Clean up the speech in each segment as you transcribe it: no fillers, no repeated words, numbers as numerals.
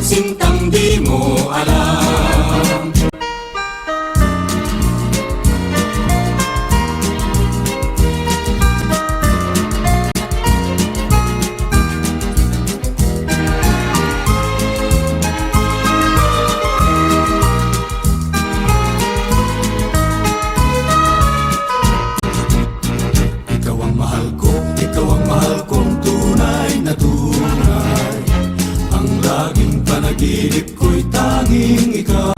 pagsintang di mo alam. Ikaw ang mahal kong tunay na tunay. Ang laging panaginip ko'y tanging ikaw.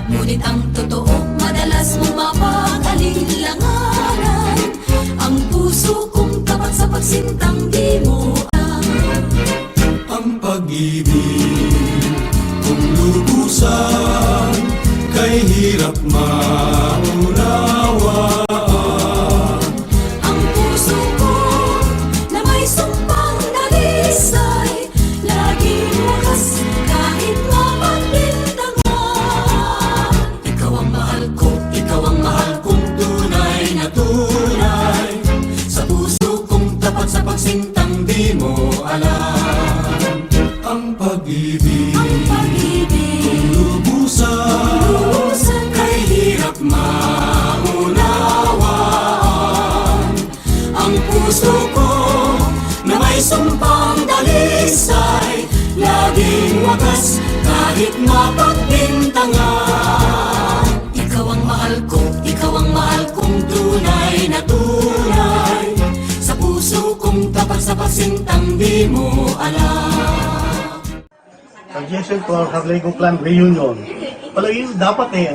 Ngunit ang totoo, madalas mong mapag-alinlanganan. Ang puso kong tapat sa pagsintang di mo alam. Ang pag-ibig kung lubusan, kay hirap maunawa. Sa pagsintang di mo alam. Ang pag-ibig kung lubusan, kay hirap maunawaan. Ang puso ko na may sumpang dalisay, laging wagas kahit mapagbintangan. Ikaw ang mahal ko, ikaw ang mahal kong tunay na tunay. Tapat sa pagsintang di mo alam. Suggestion to our Harlego Clan reunion. Palagi dapat 3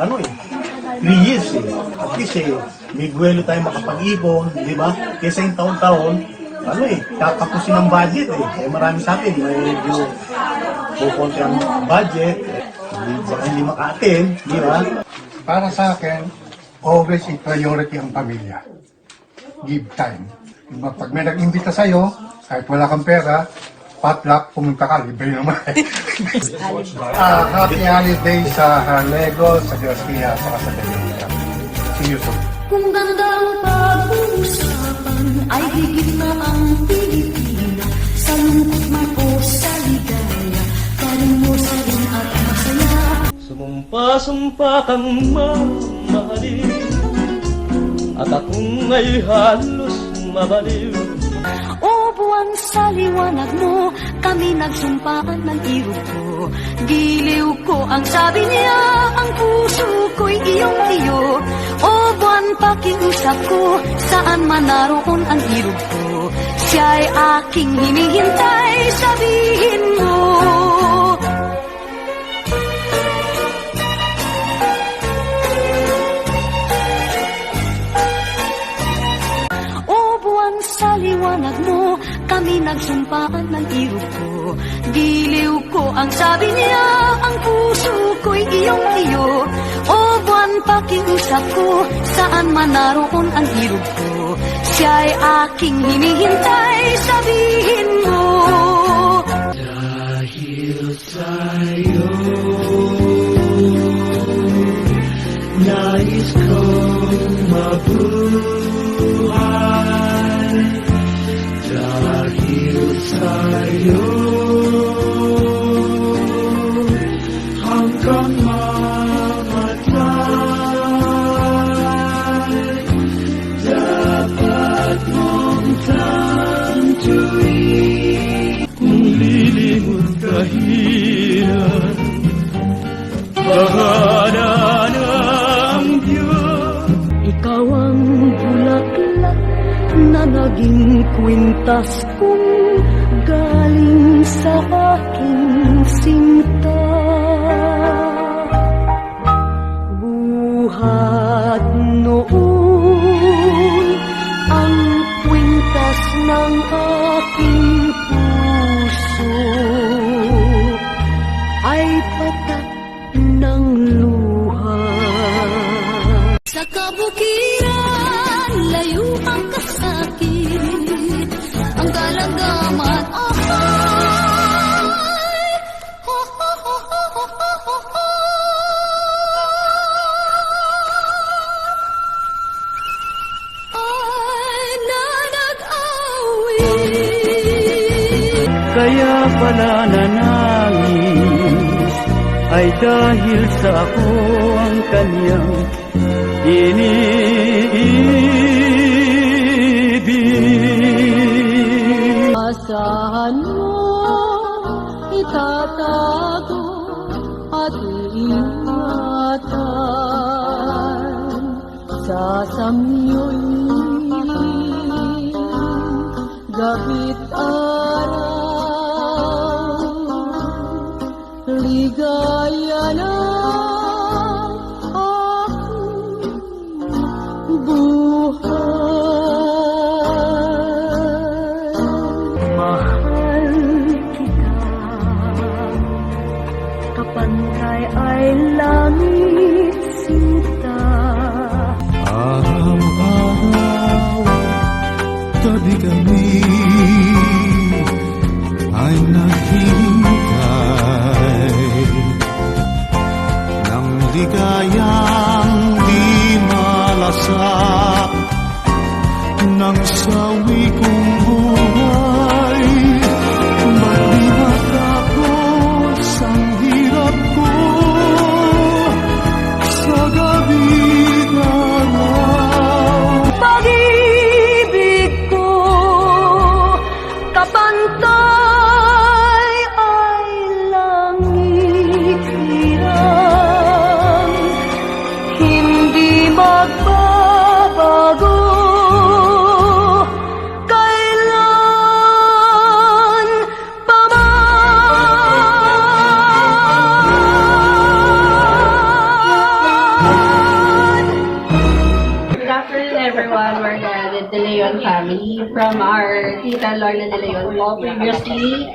years At least may buwelo tayo makapag-ipon, di ba? Kesa yung taon-taon, tatapusin ang budget marami sa atin, medyo pupunti ang budget, baka hindi maka-attend, di ba? Para sa akin, always i-priority ang pamilya. Give time. Pag may nag-imbita sa'yo, kahit wala kang pera, potluck, pumunta ka, libre naman. Happy holidays sa Harlego, sa Garcia, sa Casadena. See you soon. Kung ganda ang pag-uusapan, ay higit na ang Pilipina. Sa lungkot man o sa ligaya, kalimutan at masaya. Sumumpa-sumpa kang mamahalin, at akong ay halos mabaliw. O buwan sa liwanag mo, kami nagsumpaan ng irog ko. Giliw ko ang sabi niya, ang puso ko'y iyong-iyo. O buwan pakiusap ko, saan man naroon ang irog ko. Siya'y aking hinihintay, sabihin mo. Sa liwanag mo, kami nagsumpaan ng irog ko. Giliw ko ang sabi niya, ang puso ko'y iyong-iyo. O buwan pakiusap ko, saan man naroon ang irog ko. Siya'y aking hinihintay, sabihin mo. Dahil sa'yo, nais kong mabuhay. Dahil sa'yo, hanggang mamatay, dapat mong tantuin. Kung lilimot kahilan, bahana ng Diyos. Ikaw ang bulaklak na naging kwintas kong galing sa aking sinta. Buhat noon ang kwintas ng aking puso ay patak ng luha. Sa kabukiran, layo ang kasakit, ang galangaman, ay nanag-awit. Kaya pala nanag langis ay dahil sa ako ang kanyang iniibig. Asahan mo, itatago at iingatan sa samyo'y gabit araw, ligaya na aking buhay. Mahal kita, kapantay ay langit sinta. Araw-araw, tabi kami ay naghihintay ng ligayang di malasak ng sawi kong buhay. Mabigat ako sa hirap ko sa gabi araw. Pag-ibig ko, kapantay ay langit hirang, hindi magbabago, kailan pa man. Good afternoon, everyone. We're the De Leon family from our Tita Lorna De Leon po. Previously,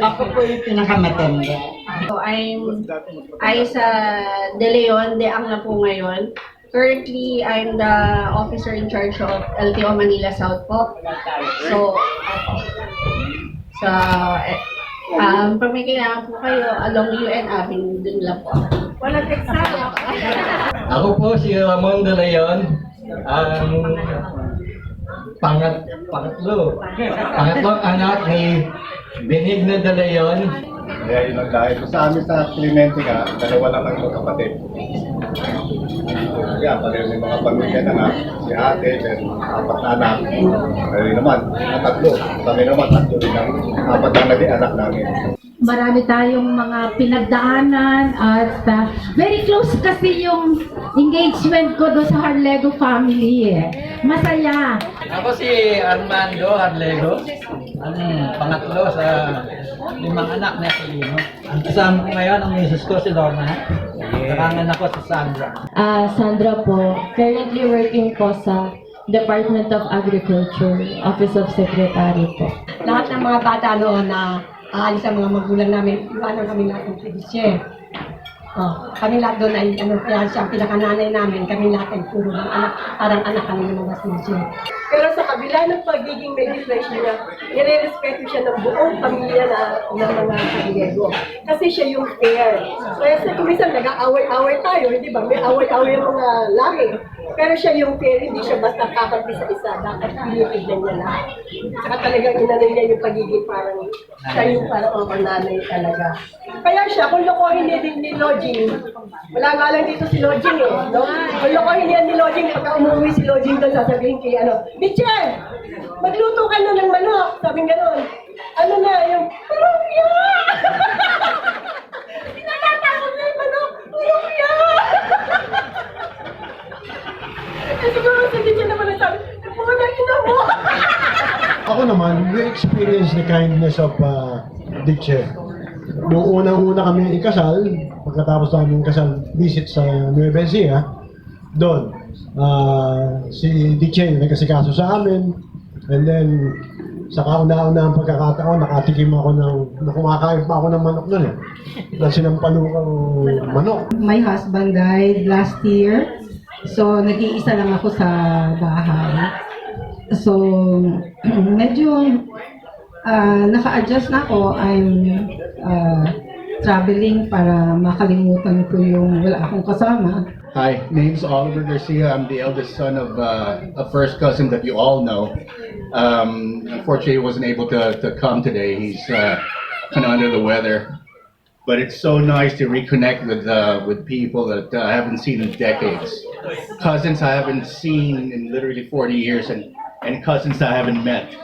Ako po yung pinakamatanda. so I'm sa De Leon, De Ang na po ngayon. Currently, I'm the officer in charge of LTO Manila South po. So, pag may kailangan po kayo, along UN Avenue, dun lang po. Walang eksakto. Ako po si Ramon De Leon, ang pangatlong anak ni Benigno De Leon. Kaya yun ang dahil sa amin sa Clemente ka, dalawa lang ang magkapatid. Kaya pareho may mga pamilya na nga, si ate, then apat na anak. Pareho naman, tatlo. Kami naman, tatlo din ang apat na naging anak namin. Marami tayong mga pinagdaanan at very close kasi yung engagement ko doon sa Harlego family eh. Masaya. Ako si Armando Harlego, ang pangatlo sa 5 anak na Aquilino. Ang kasama ko ngayon, ang misis ko si Lorna. Saka ang anak ko si Sandra. Sandra po, currently working po sa Department of Agriculture, Office of Secretary po. Lahat ng mga bata noon na aalis ang mga magulang namin, iwanan kami lahat ng tradisyon. Kami lahat doon ay kaya siya ang pinakananay namin, kami lahat ay puro ng anak, parang anak kami ng mga tradisyon. Pero sa kabila ng pagiging may difference niya, nire-respeto siya ng buong pamilya ng mga Harlego. Kasi siya yung fair. Kaya sa kumisan, nag-aaway-aaway tayo, hindi ba? May away-away yung mga lahi. Pero siya yung fair, hindi siya basta kakampi sa isa. Dapat pinitignan niya lahat. Saka talagang inanay niya yung pagiging parang, siya yung parang nanay talaga. Kaya siya, kung lokohin niya din ni Lodging, wala nga lang dito si Lodging eh, no? Kung lokohin niya ni Lodging, pagka umuwi si Lodging doon, sasabihin kay Mitchell, magluto ka na ng manok. Sabi gano'n. Ano na, yung, Parokya! Pinatatakot na yung manok. Parokya! Eh siguro si Mitchell naman ang sabi, muna ina mo. Ako naman, we experience the kindness of Diche. Noong unang-una kami ikasal, pagkatapos namin kasal visit sa Nueva Ecija, doon, si Diche nagkasikaso sa amin, and then sa kauna-una ang pagkakataon, nakatikim ako kumakain pa ako ng manok nun eh. Na sinampalukang manok. My husband died last year, so nag-iisa lang ako sa bahay. So, medyo naka-adjust na ako. I'm traveling para makalimutan ko yung wala akong kasama. Hi, name's Oliver Garcia. I'm the eldest son of a first cousin that you all know. Unfortunately, he wasn't able to come today. He's kind of under the weather. But it's so nice to reconnect with people that I haven't seen in decades. Cousins I haven't seen in literally 40 years, and cousins I haven't met.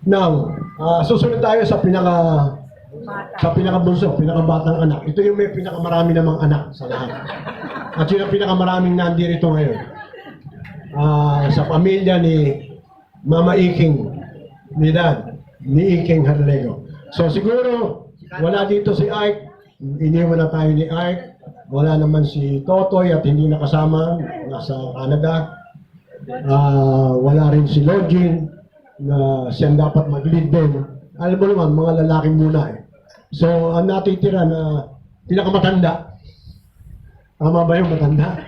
Now, susunod tayo sa pinakabunso, pinakabatang anak. Ito yung may pinakamarami namang anak sa lahat. At yun ang pinakamaraming nandirito ngayon. Sa pamilya ni Mama Iking, ni Dad, ni Iking Harlego. So siguro, wala dito si Ike, iniwan na tayo ni Ike, wala naman si Totoy at hindi nakasama, nasa Canada. Wala rin si Login, na siyang dapat mag-lead din. Alam mo naman, mga lalaki muna eh. So, ang natitira na pinakamatanda. Tama ba yung matanda?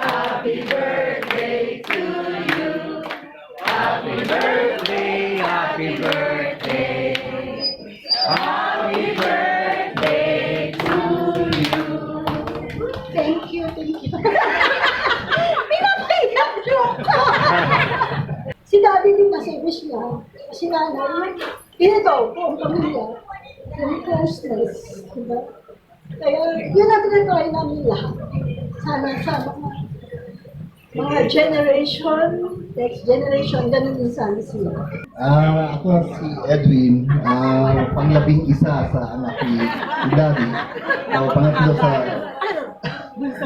Happy birthday to you. Happy birthday, happy birthday. Happy birthday to you. Thank you, thank you. Pinapahiyak niyo ako. Si Daddy din kasi wish niya. Si Nanay, pinagaw ko ang pamilya. Yung closeness. Diba? Kaya yun ang tinatry namin lahat. Sana mga generation, next generation, ganun din sana sila. Ako si Edwin, panglabing isa sa anak ni Daddy. Pangatlo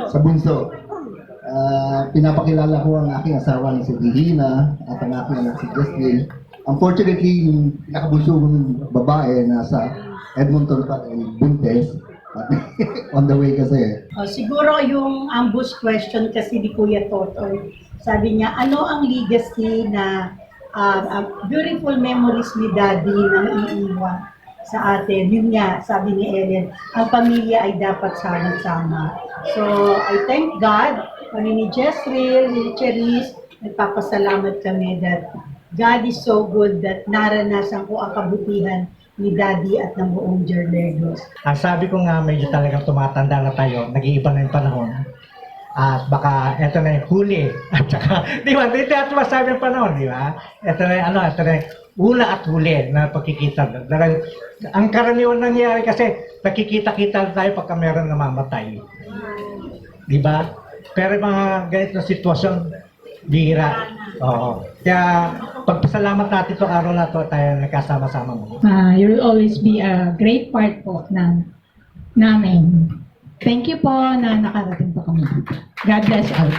sa bunso. Pinapakilala ko ang aking asawa na si Divina at ang aking anak si Justin. Unfortunately, yung pinakabunso ng babae nasa Edmonton pa ay buntes. On the way kasi. Siguro yung ambush question kasi ni Kuya Totoy. Sabi niya, ano ang legacy na beautiful memories ni Daddy na maiiwan sa atin? Yun nga, sabi ni Ellen, ang pamilya ay dapat sama-sama. So, I thank God, kami ni Jezreel, ni Cherise, nagpapasalamat kami that God is so good that naranasan ko ang kabutihan ni Daddy at ng buong Jarlegos. Ang sabi ko nga, medyo talagang tumatanda na tayo, nag-iiba na yung panahon. At baka eto na yung huli. At saka, di ba, dito at masabi yung panahon, di ba? Eto na yung ito na yung una at huli na pagkikita. Dahil, ang karaniwan nangyayari kasi, nakikita-kita tayo pagka meron namamatay. Di ba? Pero mga ganito na sitwasyon, bihira. Oo. Kaya, pagpasalamat natin itong araw na ito, tayo nagkasama-sama mo. You will always be a great part po namin. Thank you po na nakarating po kami. God bless all.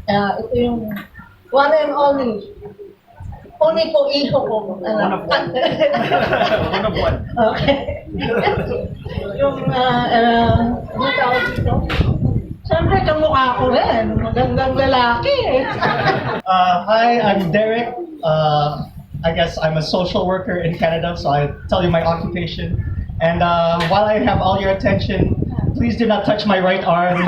Ito yung one and only. Only po iho ko. One of one. Okay. Yung, tawag dito. Siyempre, kamukha ko rin. Magandang lalaki. Hi, I'm Derek. I guess I'm a social worker in Canada, so I tell you my occupation. And while I have all your attention, please do not touch my right arm.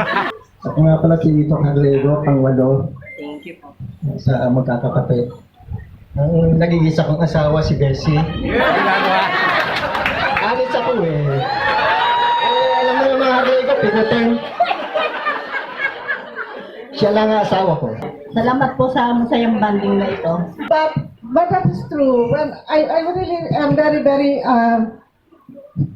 Ako nga pala si Ito Carlego, pangwalo. Thank you po. Sa magkakapatid. Ang nag-iisa kong asawa si Bessie. Alis ako eh. Alam mo yung mga Carlego, pinutin. Siya lang ang asawa ko. Salamat po sa masayang banding na ito. But that is true. When I really am very, very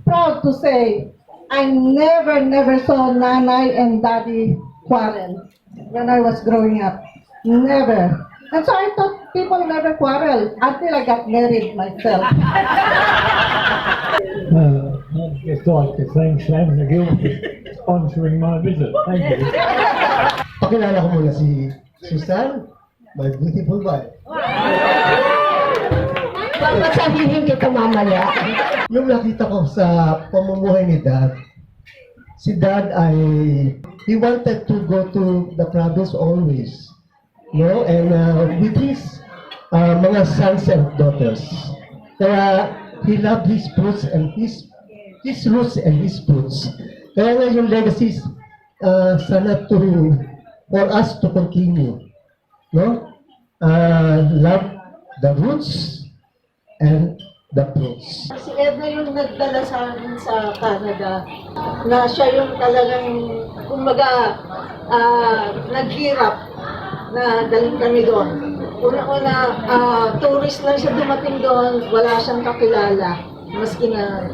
proud to say I never saw Nanay and Daddy quarrel when I was growing up. Never. And so I thought people never quarrel until I got married myself. I'd like to thank Sam McGill for sponsoring my visit. Thank you. Pakilala ko muna si Susan, my beautiful wife. Bakit sabihin kita mamaya? Yung nakita ko sa pamumuhay ni Dad, si Dad ay, he wanted to go to the province always. No? And with his mga sons and daughters. Kaya he loved his fruits and his roots and his fruits. Kaya nga yung legacies sana for us to continue. No? Love the roots and the fruits. Si Edna yung nagdala sa amin sa Canada, na siya yung talagang, kumbaga, naghirap na daling kami doon. Una-una, tourist lang siya dumating doon, wala siyang kakilala. maski na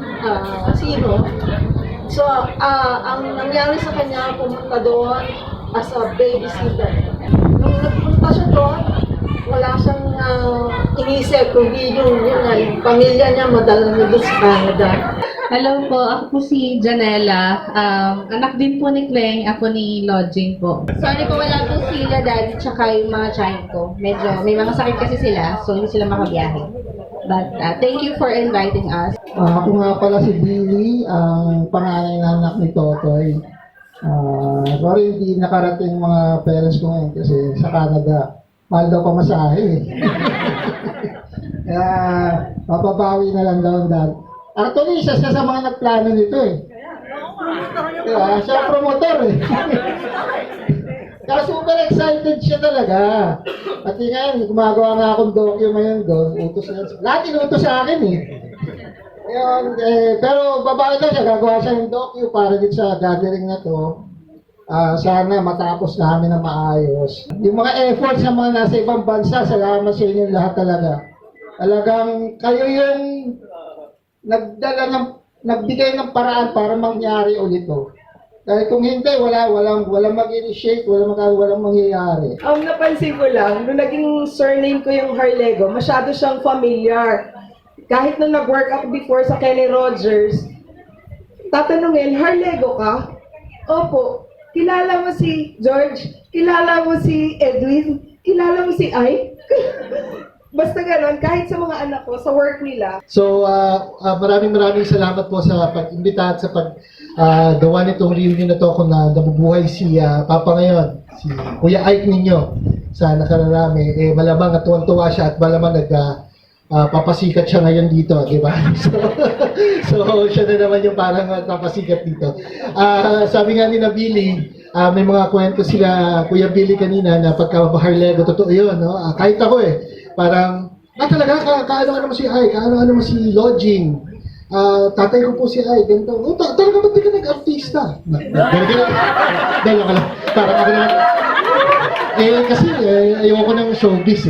sino. So, ang nangyari sa kanya, pumunta doon as a babysitter. Nung nagpunta siya doon, wala siyang inisip kundi yung pamilya niya madala niya doon sa Canada. Hello po, ako po si Janela. Anak din po ni Cleng, ako ni Lodging po. Sorry po, wala po sila daddy tsaka yung mga tiyan ko. Medyo, may mga sakit kasi sila, so hindi sila makabiyahe. But thank you for inviting us. Ako nga pala si Billy, ang panganay na anak ni Totoy. Sorry, hindi nakarating mga parents ko ngayon kasi sa Canada, mahal daw pamasahe. Kaya, mapabawi na lang daw ang dad. Actually, isa sa mga nagplano nito eh. Kaya, siya promotor eh. Kaya super excited siya talaga. At ngayon, gumagawa nga akong docu ngayon doon. Utos na. Lahat inutos sa akin eh. Ngayon, pero babae daw siya. Gagawa siya ng docu para dito sa gathering na to. Sana matapos namin na maayos. Yung mga efforts ng mga nasa ibang bansa, salamat sa inyo lahat talaga. Talagang kayo yung nagbigay ng paraan para mangyari ulit to. Dahil kung hindi, walang mag-initiate, walang mangyayari. Ang napansin ko lang, nung naging surname ko yung Harlego, masyado siyang familiar. Kahit nung nag-work ako before sa Kenny Rogers, tatanungin, Harlego ka? Opo. Kilala mo si George? Kilala mo si Edwin? Kilala mo si Ike? Basta gano'n, kahit sa mga anak ko, sa work nila. So, maraming salamat po sa pag-imbita at sa pag-gawa nitong reunion na to kung nabubuhay si Papa ngayon, si Kuya Ike ninyo sa nakararami. Malamang at tuwan-tuwa siya at malamang papasikat siya ngayon dito, di ba? So, siya na naman yung parang papasikat dito. Sabi nga ni na Billy, may mga kwento sila, Kuya Billy kanina, na pagka-Harlego, totoo yun, no? Kahit ako parang, talaga, kaano mo si Ay, kaano mo si Lodging, tatay ko po si Ay, ganito. Talaga ba't di ka nag-artista? Dahil ka lang, parang ako naman. Kasi ayoko ng showbiz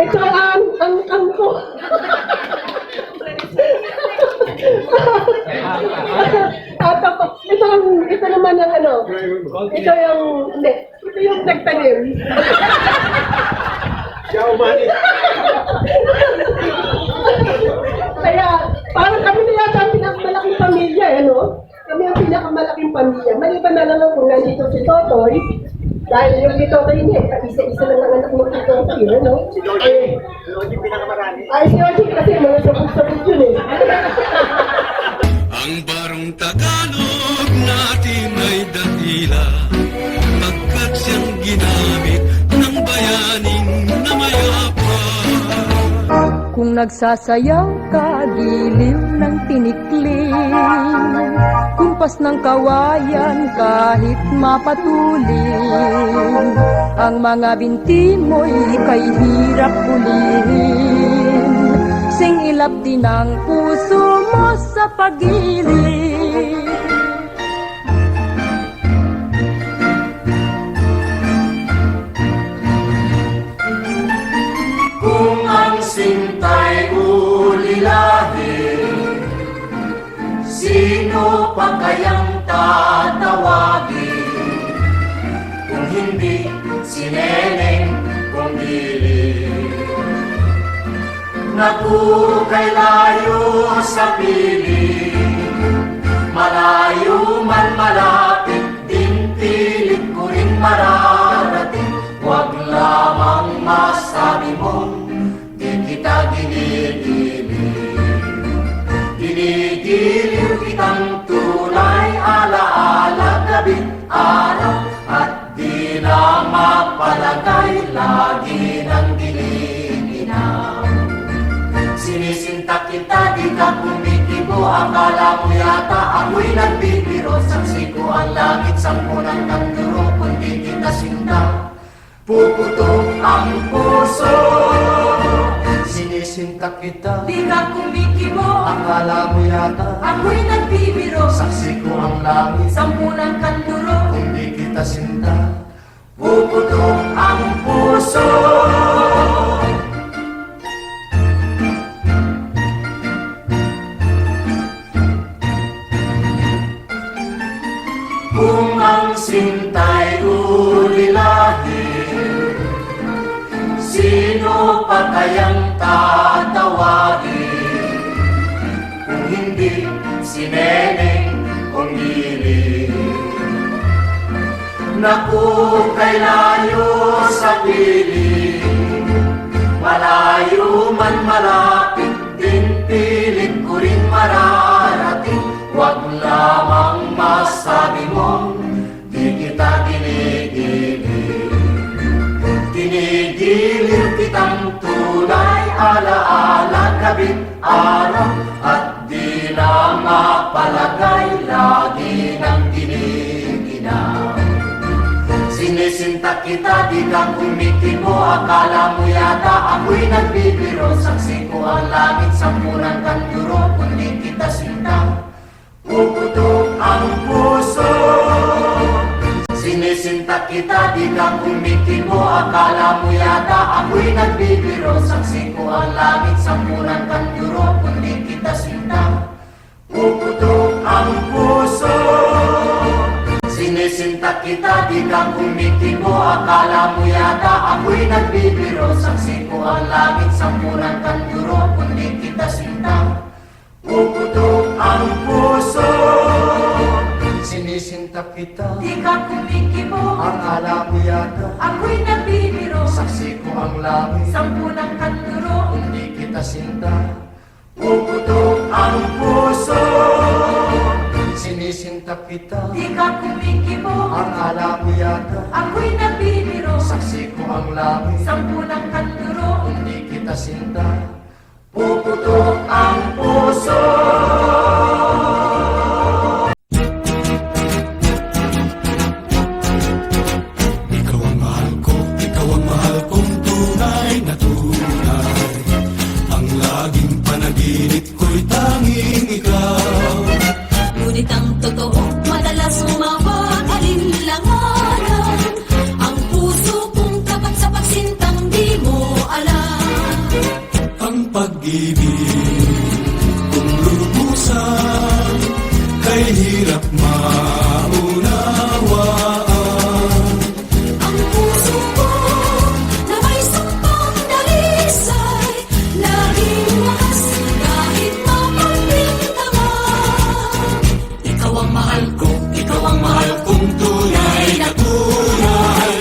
Ito ang ko. Ito naman ang ito yung nagtanim. Kaya, parang kami na yata ang pinakamalaking pamilya, Kami ang pinakamalaking pamilya. Maliban na lang kung nandito si Totoy, dahil yung si Totoy niya, isa lang ang anak mo si Totoy, Si Lodging pinakamarami. Si Lodging kasi mga sabog-sabog yun Ang barong Tagalog natin ay dakila, pagkat siyang ginamit ng bayaning na mayapa. Kung nagsasayaw ka, giliw ng tinikling, kumpas ng kawayan kahit mapatuling, ang mga binti mo'y kay hirap pulihin, singilap din ang puso mo sa pagilid. Kung ang sinta'y ulilahin, sino pa kayang tatawagin? Kung hindi si Neneng Pumili, nagukay layo sa piling, malayo man malapit din pilit ko rin mararating. Huwag lamang masabi mo, di kita ginigiliw. Ginigiliw kitang tunay, alaala gabing araw, at di na mapalagay, lagi ng dililinaw. Sinisinta kita, di ka kumikibo, akala mo yata ako'y nagbibiro. Saksi ko ang langit, sampo ng kanduro, kundi kita sinta, puputok ang puso. Sinisinta kita, Di ka kumikibo, akala mo yata ako'y nagbibiro, saksi ko ang langit, sampu ng kanduro. kung di kita sinta, puputok ang puso. Kung ang sinta'y ulilahin, sino pa kayang tatawagin? Kung hindi si Neneng Ongiling. Naku, kay layo sa piling, malayo man malapit din, pilit ko rin mararating. Huwag lamang masabi mong di kita ginigiliw. Ginigiliw kitang tunay, alaala gabi't araw, at di na mapalagay, lagi nang giniginaw. Sinisinta kita, di ka kumikibo, akala mo yata ako'y nagbibiro. Saksi ko ang langit sa punang kanduro, kundi kita sinta, puputok ang puso. Sinisinta kita, di ka kumikibo, akala mo yata ako'y nagbibiro. Saksi ko ang langit sa punang kanduro, kundi kita sinta, puputok ang puso. Sinisinta kita, di ka kumikibo, akala mo yata ako'y nagbibiro. Saksi ko ang langit sa punang kanduro, kundi kita sinta, puputok ang puso. Sinisinta kita, Di ka kumikibo, akala mo yata ako'y nagbibiro. saksi ko ang langit, Sampu ng kanduro, kundi kita sinta, puputok ang puso. Sinisinta kita, di ka kumikibo, akala mo yata ako'y nagbibiro. saksi ko ang langit, Sampu ng kanduro, kundi kita sinta, puputok ang puso. Ikaw ang mahal ko, ikaw ang mahal kong tunay na tunay. Ang laging panaginip ko'y tanging ikaw. ngunit ang totoo, madalas mapag-alinlanganan. Ang puso kong tapat sa pagsintang di mo alam. Ang pag-ibig kung lubusan, kay hirap maunawaan. Ang puso ko na may sampang dalisay, laging wakas kahit mapagpintaman. Ikaw ang mahal ko, ikaw ang mahal kong tunay na tunay.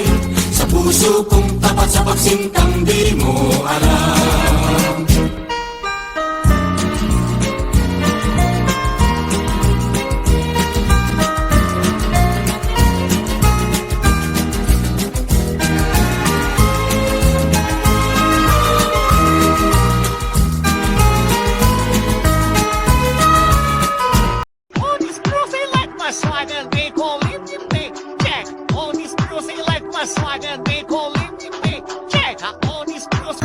Sa puso kong tapat sa pagsintang di mo alam. On this cruise, I like my swag and they call it Nippy Jack. On this cruise, I like my swag and they call it Nippy Jack. On this cruise.